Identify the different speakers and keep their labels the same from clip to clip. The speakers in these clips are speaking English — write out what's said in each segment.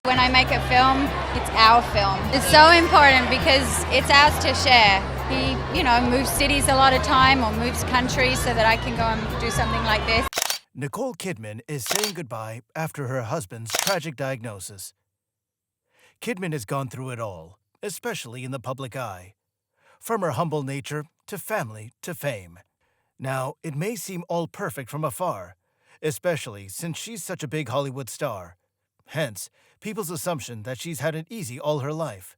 Speaker 1: When I make a film, it's our film. It's so important because it's ours to share. He, moves cities a lot of time or moves countries so that I can go and do something like this.
Speaker 2: Nicole Kidman is saying goodbye after her husband's tragic diagnosis. Kidman has gone through it all, especially in the public eye. From her humble nature to family to fame. Now, it may seem all perfect from afar, especially since she's such a big Hollywood star. Hence, people's assumption that she's had it easy all her life.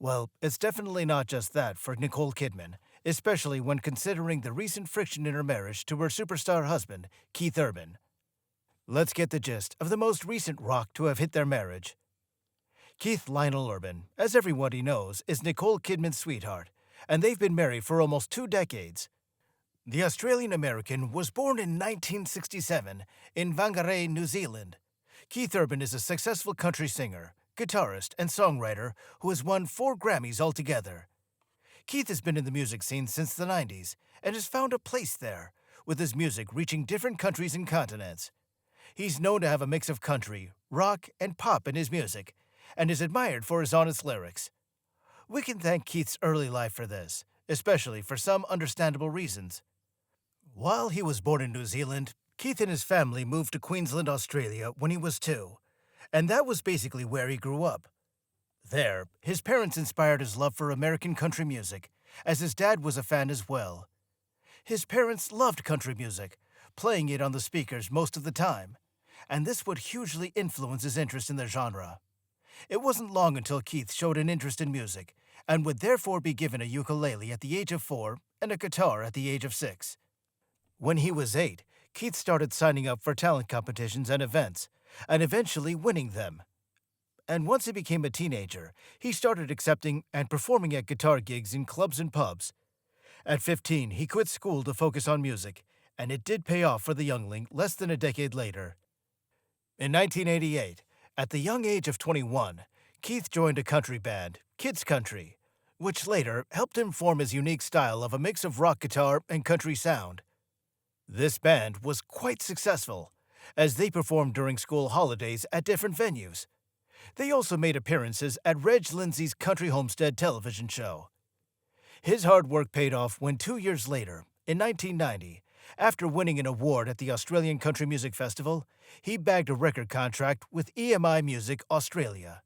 Speaker 2: Well, it's definitely not just that for Nicole Kidman, especially when considering the recent friction in her marriage to her superstar husband, Keith Urban. Let's get the gist of the most recent rock to have hit their marriage. Keith Lionel Urban, as everybody knows, is Nicole Kidman's sweetheart, and they've been married for almost 2 decades. The Australian-American was born in 1967 in Whangarei, New Zealand. Keith Urban is a successful country singer, guitarist, and songwriter who has won 4 Grammys altogether. Keith has been in the music scene since the 90s and has found a place there, with his music reaching different countries and continents. He's known to have a mix of country, rock, and pop in his music, and is admired for his honest lyrics. We can thank Keith's early life for this, especially for some understandable reasons. While he was born in New Zealand, Keith and his family moved to Queensland, Australia when he was 2, and that was basically where he grew up. There, his parents inspired his love for American country music, as his dad was a fan as well. His parents loved country music, playing it on the speakers most of the time, and this would hugely influence his interest in the genre. It wasn't long until Keith showed an interest in music, and would therefore be given a ukulele at the age of 4 and a guitar at the age of 6. When he was 8, Keith started signing up for talent competitions and events, and eventually winning them. And once he became a teenager, he started accepting and performing at guitar gigs in clubs and pubs. At 15, he quit school to focus on music, and it did pay off for the youngling less than a decade later. In 1988, at the young age of 21, Keith joined a country band, Kids Country, which later helped him form his unique style of a mix of rock guitar and country sound. This band was quite successful, as they performed during school holidays at different venues. They also made appearances at Reg Lindsay's Country Homestead television show. His hard work paid off when 2 years later, in 1990, after winning an award at the Australian Country Music Festival, he bagged a record contract with EMI Music Australia.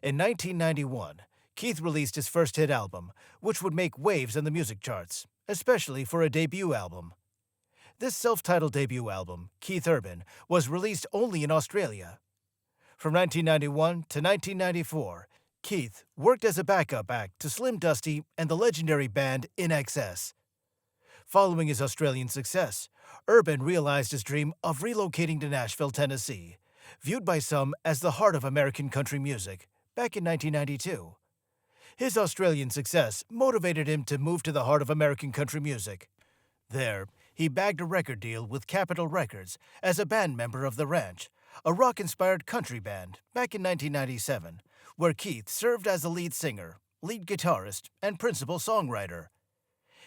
Speaker 2: In 1991, Keith released his first hit album, which would make waves in the music charts, especially for a debut album. This self-titled debut album, Keith Urban, was released only in Australia. From 1991 to 1994, Keith worked as a backup act to Slim Dusty and the legendary band In Excess. Following his Australian success, Urban realized his dream of relocating to Nashville, Tennessee, viewed by some as the heart of American country music, back in 1992. His Australian success motivated him to move to the heart of American country music. There, he bagged a record deal with Capitol Records as a band member of The Ranch, a rock-inspired country band, back in 1997, where Keith served as the lead singer, lead guitarist, and principal songwriter.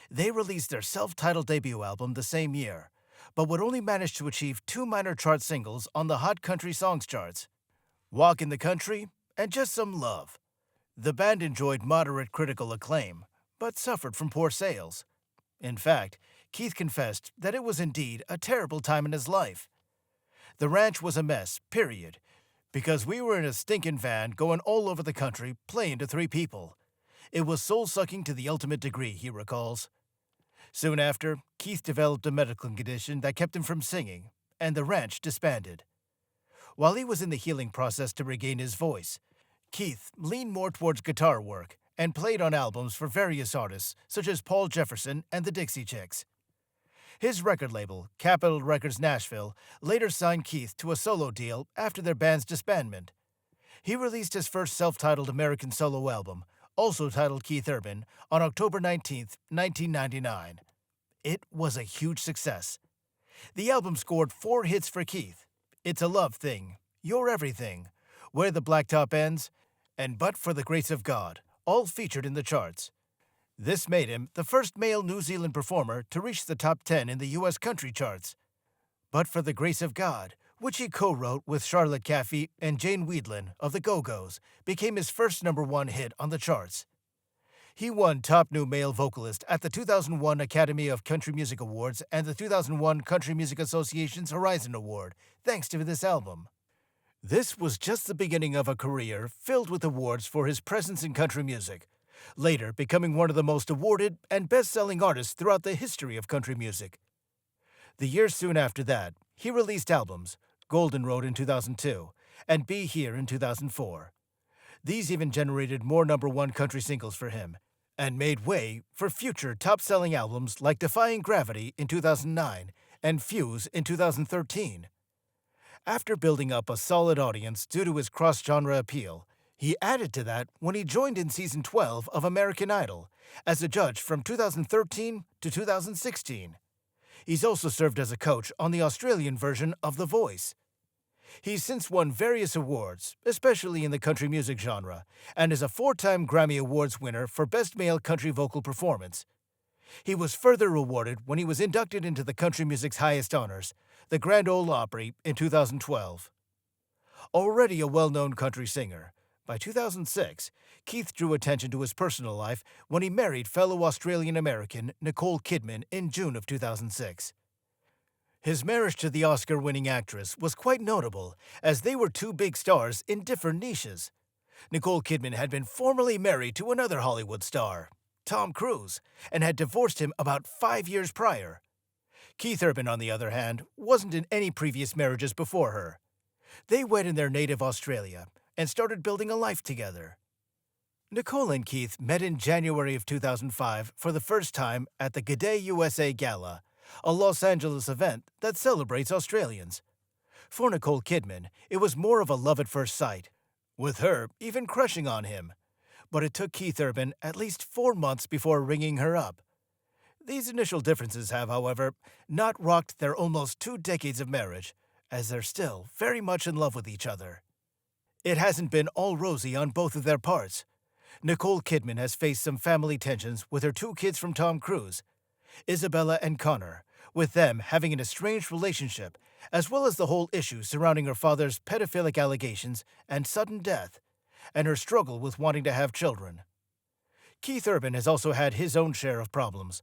Speaker 2: They released their self-titled debut album the same year, but would only manage to achieve 2 minor chart singles on the Hot Country Songs charts, Walk in the Country and Just Some Love. The band enjoyed moderate critical acclaim, but suffered from poor sales. In fact, Keith confessed that it was indeed a terrible time in his life. The ranch was a mess, period, because we were in a stinking van going all over the country playing to 3 people. It was soul-sucking to the ultimate degree, he recalls. Soon after, Keith developed a medical condition that kept him from singing, and the ranch disbanded. While he was in the healing process to regain his voice, Keith leaned more towards guitar work and played on albums for various artists such as Paul Jefferson and the Dixie Chicks. His record label, Capitol Records Nashville, later signed Keith to a solo deal after their band's disbandment. He released his first self-titled American solo album, also titled Keith Urban, on October 19, 1999. It was a huge success. The album scored 4 hits for Keith: It's a Love Thing, You're Everything, Where the Blacktop Ends, and But for the Grace of God, all featured in the charts. This made him the first male New Zealand performer to reach the top 10 in the U.S. country charts. But for the Grace of God which he co-wrote with Charlotte Caffey and Jane Wiedlin of the Go-Go's, became his first #1 hit on the charts. He won Top New Male Vocalist at the 2001 Academy of Country Music Awards and the 2001 Country Music Association's Horizon Award, thanks to this album. This was just the beginning of a career filled with awards for his presence in country music, later becoming one of the most awarded and best-selling artists throughout the history of country music. The year soon after that, he released albums, Golden Road in 2002 and Be Here in 2004. These even generated more #1 country singles for him, and made way for future top-selling albums like Defying Gravity in 2009 and Fuse in 2013. After building up a solid audience due to his cross-genre appeal, he added to that when he joined in Season 12 of American Idol as a judge from 2013 to 2016. He's also served as a coach on the Australian version of The Voice. He's since won various awards, especially in the country music genre, and is a 4-time Grammy Awards winner for Best Male Country Vocal Performance. He was further rewarded when he was inducted into the country music's highest honors, the Grand Ole Opry, in 2012. Already a well-known country singer, by 2006, Keith drew attention to his personal life when he married fellow Australian-American Nicole Kidman in June of 2006. His marriage to the Oscar-winning actress was quite notable, as they were two big stars in different niches. Nicole Kidman had been formerly married to another Hollywood star, Tom Cruise, and had divorced him about 5 years prior. Keith Urban, on the other hand, wasn't in any previous marriages before her. They wed in their native Australia and started building a life together. Nicole and Keith met in January of 2005 for the first time at the G'day USA Gala, a Los Angeles event that celebrates Australians. For Nicole Kidman, it was more of a love at first sight, with her even crushing on him. But it took Keith Urban at least 4 months before ringing her up. These initial differences have, however, not rocked their almost 2 decades of marriage, as they're still very much in love with each other. It hasn't been all rosy on both of their parts. Nicole Kidman has faced some family tensions with her 2 kids from Tom Cruise, Isabella and Connor, with them having an estranged relationship, as well as the whole issue surrounding her father's pedophilic allegations and sudden death, and her struggle with wanting to have children. Keith Urban has also had his own share of problems,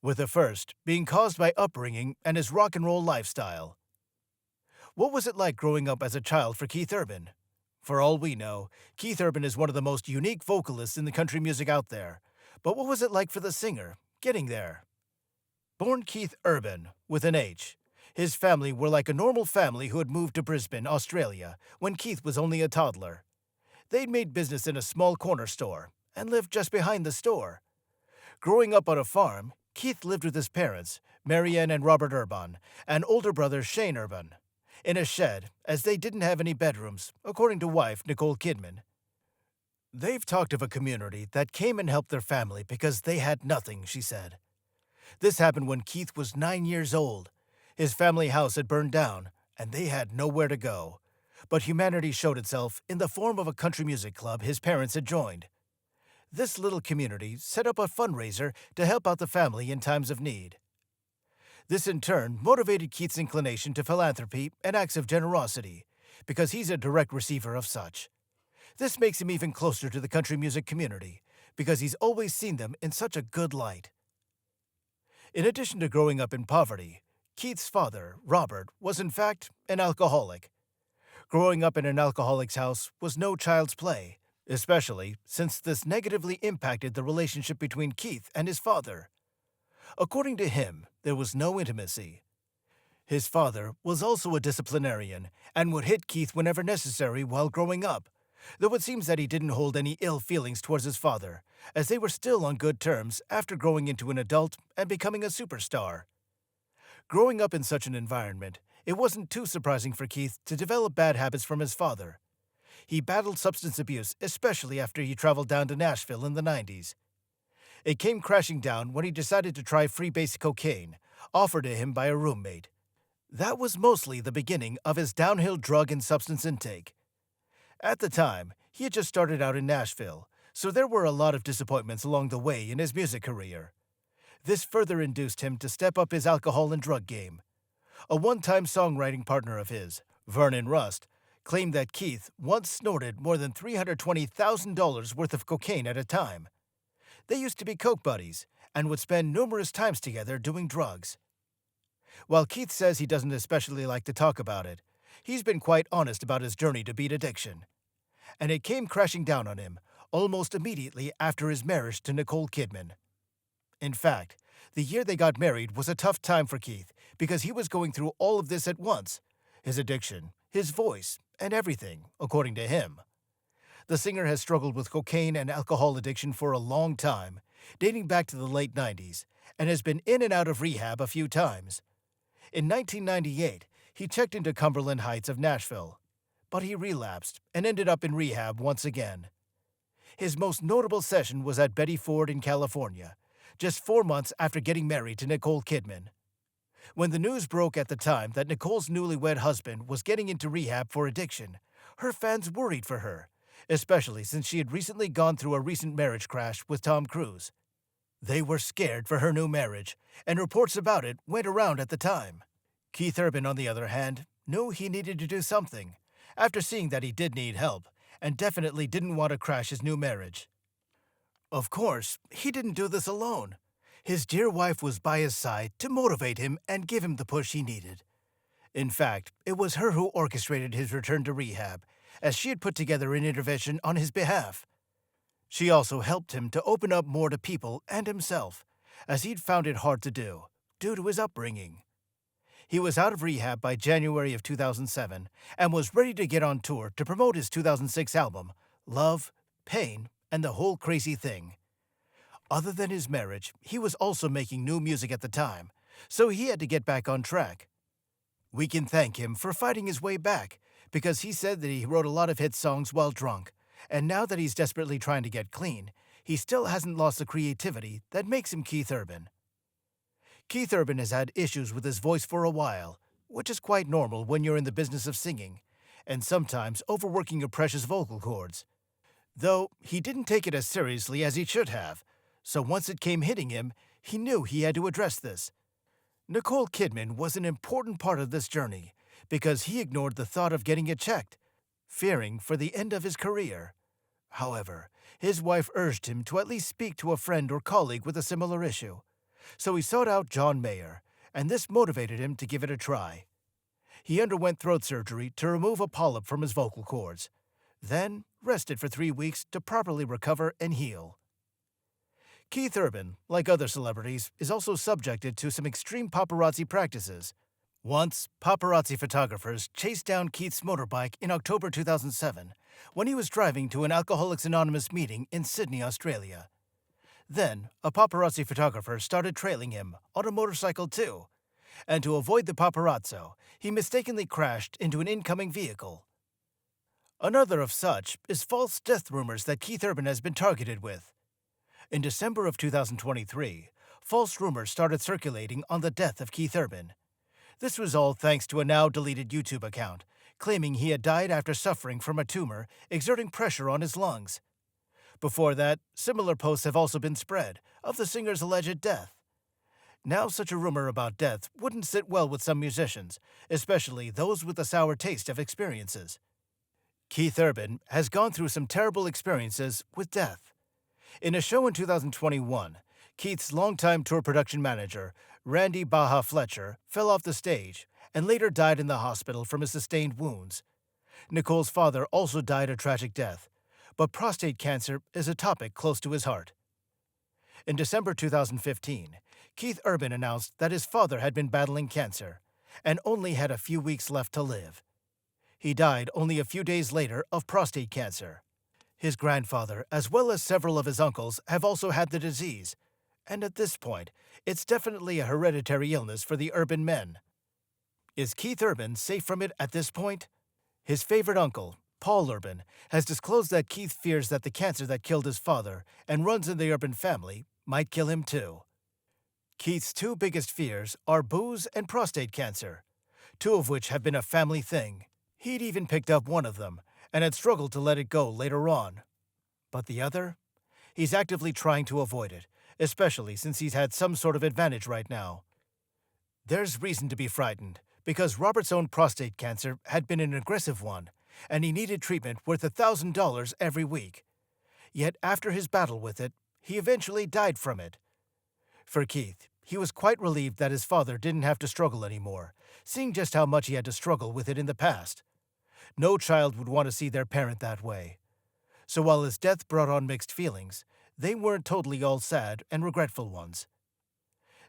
Speaker 2: with the first being caused by upbringing and his rock and roll lifestyle. What was it like growing up as a child for Keith Urban? For all we know, Keith Urban is one of the most unique vocalists in the country music out there. But what was it like for the singer, getting there? Born Keith Urban, with an H, his family were like a normal family who had moved to Brisbane, Australia, when Keith was only a toddler. They'd made business in a small corner store and lived just behind the store. Growing up on a farm, Keith lived with his parents, Marianne and Robert Urban, and older brother Shane Urban, in a shed, as they didn't have any bedrooms, according to wife Nicole Kidman. They've talked of a community that came and helped their family because they had nothing, she said. This happened when Keith was 9 years old. His family house had burned down, and they had nowhere to go. But humanity showed itself in the form of a country music club his parents had joined. This little community set up a fundraiser to help out the family in times of need. This in turn motivated Keith's inclination to philanthropy and acts of generosity, because he's a direct receiver of such. This makes him even closer to the country music community, because he's always seen them in such a good light. In addition to growing up in poverty, Keith's father, Robert, was in fact an alcoholic. Growing up in an alcoholic's house was no child's play, especially since this negatively impacted the relationship between Keith and his father. According to him, there was no intimacy. His father was also a disciplinarian and would hit Keith whenever necessary while growing up, though it seems that he didn't hold any ill feelings towards his father, as they were still on good terms after growing into an adult and becoming a superstar. Growing up in such an environment, it wasn't too surprising for Keith to develop bad habits from his father. He battled substance abuse, especially after he traveled down to Nashville in the 90s. It came crashing down when he decided to try freebase cocaine, offered to him by a roommate. That was mostly the beginning of his downhill drug and substance intake. At the time, he had just started out in Nashville, so there were a lot of disappointments along the way in his music career. This further induced him to step up his alcohol and drug game. A one-time songwriting partner of his, Vernon Rust claimed that Keith once snorted more than $320,000 worth of cocaine at a time. They used to be coke buddies and would spend numerous times together doing drugs. While Keith says he doesn't especially like to talk about it, he's been quite honest about his journey to beat addiction. And it came crashing down on him almost immediately after his marriage to Nicole Kidman. In fact, the year they got married was a tough time for Keith because he was going through all of this at once: his addiction, his voice, and everything, according to him. The singer has struggled with cocaine and alcohol addiction for a long time, dating back to the late 90s, and has been in and out of rehab a few times. In 1998, he checked into Cumberland Heights of Nashville, but he relapsed and ended up in rehab once again. His most notable session was at Betty Ford in California, just 4 months after getting married to Nicole Kidman. When the news broke at the time that Nicole's newlywed husband was getting into rehab for addiction, her fans worried for her, especially since she had recently gone through a recent marriage crash with Tom Cruise. They were scared for her new marriage, and reports about it went around at the time. Keith Urban, on the other hand, knew he needed to do something, after seeing that he did need help, and definitely didn't want to crash his new marriage. Of course, he didn't do this alone. His dear wife was by his side to motivate him and give him the push he needed. In fact, it was her who orchestrated his return to rehab, as she had put together an intervention on his behalf. She also helped him to open up more to people and himself, as he'd found it hard to do, due to his upbringing. He was out of rehab by January of 2007 and was ready to get on tour to promote his 2006 album, Love, Pain, and the Whole Crazy Thing. Other than his marriage, he was also making new music at the time, so he had to get back on track. We can thank him for fighting his way back, because he said that he wrote a lot of hit songs while drunk, and now that he's desperately trying to get clean, he still hasn't lost the creativity that makes him Keith Urban. Keith Urban has had issues with his voice for a while, which is quite normal when you're in the business of singing, and sometimes overworking your precious vocal cords. Though he didn't take it as seriously as he should have, so once it came hitting him, he knew he had to address this. Nicole Kidman was an important part of this journey because he ignored the thought of getting it checked, fearing for the end of his career. However, his wife urged him to at least speak to a friend or colleague with a similar issue, so he sought out John Mayer, and this motivated him to give it a try. He underwent throat surgery to remove a polyp from his vocal cords, then rested for 3 weeks to properly recover and heal. Keith Urban, like other celebrities, is also subjected to some extreme paparazzi practices. Once, paparazzi photographers chased down Keith's motorbike in October 2007 when he was driving to an Alcoholics Anonymous meeting in Sydney, Australia. Then, a paparazzi photographer started trailing him on a motorcycle too, and to avoid the paparazzo, he mistakenly crashed into an incoming vehicle. Another of such is false death rumors that Keith Urban has been targeted with. In December of 2023, false rumors started circulating on the death of Keith Urban. This was all thanks to a now-deleted YouTube account, claiming he had died after suffering from a tumor exerting pressure on his lungs. Before that, similar posts have also been spread of the singer's alleged death. Now such a rumor about death wouldn't sit well with some musicians, especially those with a sour taste of experiences. Keith Urban has gone through some terrible experiences with death. In a show in 2021, Keith's longtime tour production manager, Randy Baja Fletcher, fell off the stage and later died in the hospital from his sustained wounds. Nicole's father also died a tragic death, but prostate cancer is a topic close to his heart. In December 2015, Keith Urban announced that his father had been battling cancer and only had a few weeks left to live. He died only a few days later of prostate cancer. His grandfather, as well as several of his uncles, have also had the disease, and at this point, it's definitely a hereditary illness for the Urban men. Is Keith Urban safe from it at this point? His favorite uncle, Paul Urban, has disclosed that Keith fears that the cancer that killed his father and runs in the Urban family might kill him too. Keith's two biggest fears are booze and prostate cancer, two of which have been a family thing. He'd even picked up one of them and had struggled to let it go later on. But the other? He's actively trying to avoid it, especially since he's had some sort of advantage right now. There's reason to be frightened, because Robert's own prostate cancer had been an aggressive one, and he needed treatment worth $1,000 every week. Yet after his battle with it, he eventually died from it. For Keith, he was quite relieved that his father didn't have to struggle anymore, seeing just how much he had to struggle with it in the past. No child would want to see their parent that way. So while his death brought on mixed feelings, they weren't totally all sad and regretful ones.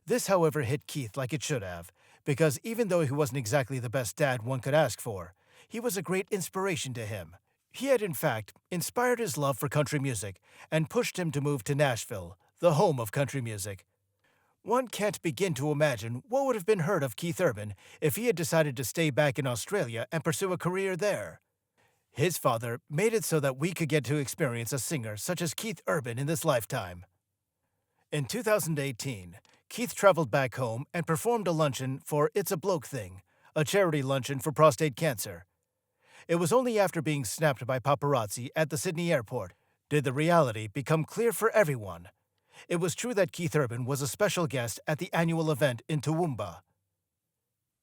Speaker 2: This, however, hit Keith like it should have, because even though he wasn't exactly the best dad one could ask for, he was a great inspiration to him. He had, in fact, inspired his love for country music and pushed him to move to Nashville, the home of country music. One can't begin to imagine what would have been heard of Keith Urban if he had decided to stay back in Australia and pursue a career there. His father made it so that we could get to experience a singer such as Keith Urban in this lifetime. In 2018, Keith traveled back home and performed a luncheon for It's a Bloke Thing, a charity luncheon for prostate cancer. It was only after being snapped by paparazzi at the Sydney airport did the reality become clear for everyone. It was true that Keith Urban was a special guest at the annual event in Toowoomba.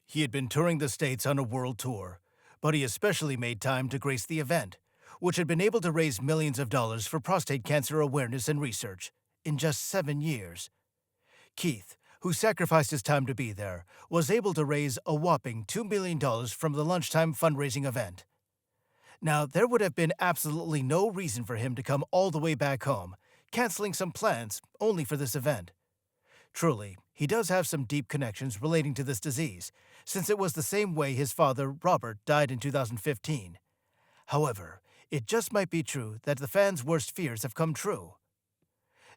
Speaker 2: He had been touring the States on a world tour, but he especially made time to grace the event, which had been able to raise millions of dollars for prostate cancer awareness and research in just 7 years. Keith, who sacrificed his time to be there, was able to raise a whopping $2 million from the lunchtime fundraising event. Now, there would have been absolutely no reason for him to come all the way back home, canceling some plans only for this event. Truly, he does have some deep connections relating to this disease, since it was the same way his father, Robert, died in 2015. However, it just might be true that the fans' worst fears have come true.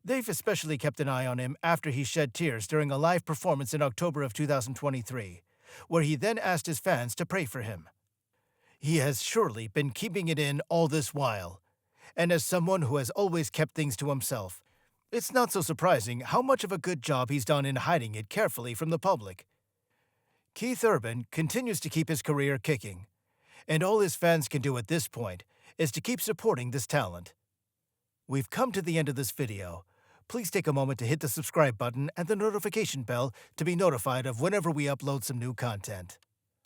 Speaker 2: They've especially kept an eye on him after he shed tears during a live performance in October of 2023, where he then asked his fans to pray for him. He has surely been keeping it in all this while, and as someone who has always kept things to himself, it's not so surprising how much of a good job he's done in hiding it carefully from the public. Keith Urban continues to keep his career kicking, and all his fans can do at this point is to keep supporting this talent. We've come to the end of this video. Please take a moment to hit the subscribe button and the notification bell to be notified of whenever we upload some new content.